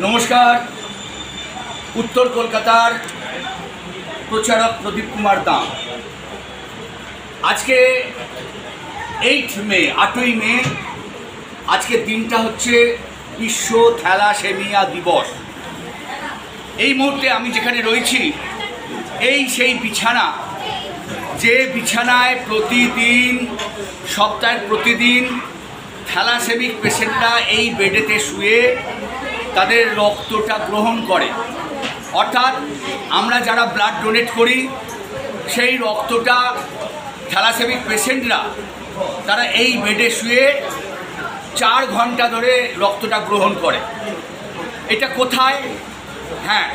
नमस्कार। उत्तर कलकातार प्रचारक प्रदीप कुमार दाम। आज के 8 मे 8ই मे आज के दिनटा হচ্ছে বিশ্ব থ্যালাসেমিয়া দিবস। এই মুহূর্তে আমি যেখানে রয়েছি এই সেই বিছানা, যে বিছানায় প্রতিদিন সপ্তাহের প্রতিদিন থ্যালাসেমিক পেশেন্টরা এই বেডেতে শুয়ে তাদের রক্তটা গ্রহণ করে। অর্থাৎ আমরা যারা ব্লাড ডোনেট করি সেই রক্তটা থ্যালাসেমিক পেশেন্টরা তারা এই বেডে শুয়ে 4 ঘন্টা ধরে রক্তটা গ্রহণ করে। এটা কোথায়? হ্যাঁ,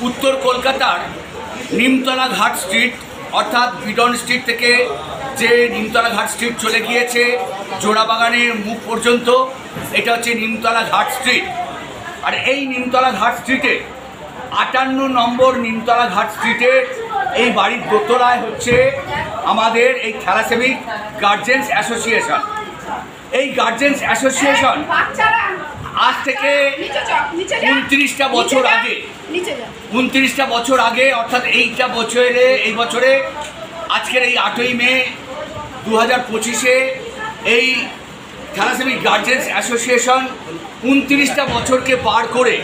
উত্তর কলকাতার নিমতলা ঘাট স্ট্রিট, অর্থাৎ বিডন স্ট্রিট থেকে যে নিমতলা ঘাট স্ট্রিট চলে গিয়েছে জোড়াবাগানের মুখ পর্যন্ত, এটা হচ্ছে নিমতলা ঘাট স্ট্রিট। আর এই নিমতলা ঘাট স্ট্রিটে 58 নম্বর নিমতলা ঘাট স্ট্রিটের এই বাড়ির দোতলায় হচ্ছে আমাদের এই থ্যালাসেমিক গার্জেন্স অ্যাসোসিয়েশন। এই গার্জেন্স অ্যাসোসিয়েশন আজ থেকে 29টা বছর আগে অর্থাৎ এই বছরে আজকের এই 8ই মে 2025-এ এই থ্যালাসেমিক গার্জেন্স অ্যাসোসিয়েশন 29টা বছরকে পার করে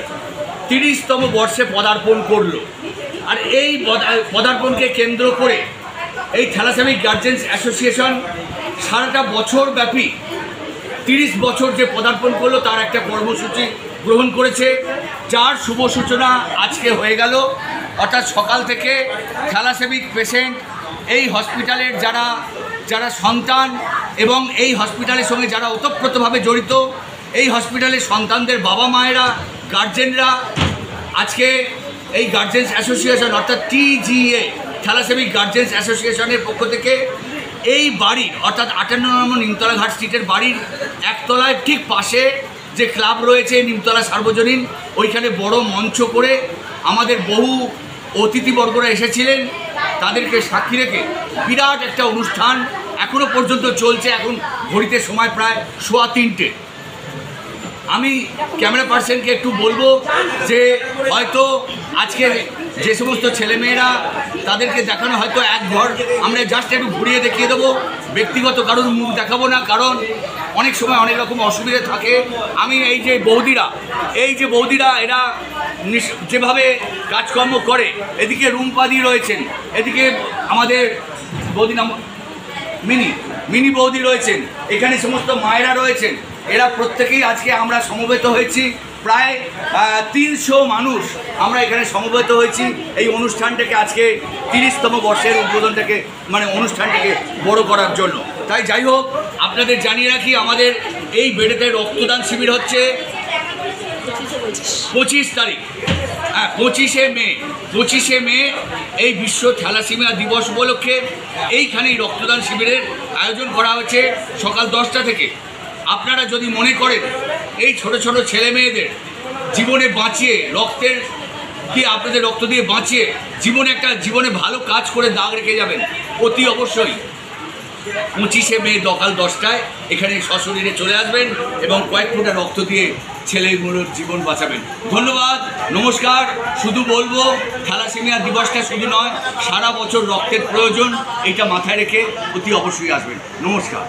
30তম বর্ষে পদার্পণ করলো। আর এই পদার্পণকে কেন্দ্র করে এই থ্যালাসেমিক গার্জেন্স অ্যাসোসিয়েশন সারাটা বছর ব্যাপী 30 বছর যে পদার্পণ করলো তার একটা কর্মসূচি গ্রহণ করেছে, যার শুভ সূচনা আজকে হয়ে গেল। অর্থাৎ সকাল থেকে থ্যালাসেমিক পেশেন্ট, এই হসপিটালের যারা সন্তান এবং এই হসপিটালের সঙ্গে যারা ওতপ্রোতভাবে জড়িত, এই হসপিটালের সন্তানদের বাবা মায়েরা, গার্জেনরা আজকে এই গার্জেন্স অ্যাসোসিয়েশন অর্থাৎ TGA থ্যালাসেমিক গার্জেন্স অ্যাসোসিয়েশনের পক্ষ থেকে এই বাড়ির অর্থাৎ 58 নম্বর নিমতলা ঘাট স্ট্রিটের বাড়ির একতলায় ঠিক পাশে যে ক্লাব রয়েছে নিমতলা সার্বজনীন, ওইখানে বড় মঞ্চ করে আমাদের বহু অতিথিবর্গরা এসেছিলেন, তাদেরকে সাক্ষী রেখে বিরাট একটা অনুষ্ঠান এখনও পর্যন্ত চলছে। এখন ঘড়িতে সময় প্রায় 3:15। আমি ক্যামেরা পার্সনকে একটু বলবো যে হয়তো আজকে যে সমস্ত ছেলেমেয়েরা তাদেরকে দেখানো হয়তো এক ঘর আমরা জাস্ট একটু ঘুরিয়ে দেখিয়ে দেবো, ব্যক্তিগত কারোর মুখ দেখাবো না, কারণ অনেক সময় অনেক রকম অসুবিধা থাকে। আমি এই যে বৌদিরা এরা যেভাবে কাজকর্ম করে, এদিকে রুম্পাদি রয়েছেন, এদিকে আমাদের বৌদি নাম মিনি বৌদি রয়েছেন, এখানে সমস্ত মায়েরা রয়েছেন, এরা প্রত্যেকেই আজকে আমরা সমবেত হয়েছি। প্রায় 300 মানুষ আমরা এখানে সমবেত হয়েছি এই অনুষ্ঠানটাকে আজকে 30তম বর্ষের উদ্বোধনটাকে অনুষ্ঠানটাকে বড় করার জন্য। তাই যাই হোক, আপনাদের জানিয়ে রাখি আমাদের এই বেডেতে রক্তদান শিবির হচ্ছে 25 তারিখ, 25শে মে এই বিশ্ব থ্যালাসেমিয়া দিবস উপলক্ষে এইখানেই রক্তদান শিবিরের আয়োজন করা হয়েছে সকাল 10টা থেকে। আপনারা যদি মনে করেন এই ছোট ছোট ছেলে মেয়েদের জীবনে বাঁচিয়ে আপনাদের রক্ত দিয়ে বাঁচিয়ে জীবনে ভালো কাজ করে দাগ রেখে যাবেন, অতি অবশ্যই 25শে মে সকাল 10টায় এখানে সশরীরে চলে আসবেন এবং কয়েক ফোঁটা রক্ত দিয়ে ছেলেগুলোর জীবন বাঁচাবেন। ধন্যবাদ, নমস্কার। শুধু বলবো থ্যালাসেমিয়া দিবসটা শুধু নয়, সারা বছর রক্তের প্রয়োজন, এইটা মাথায় রেখে অতি অবশ্যই আসবেন। নমস্কার।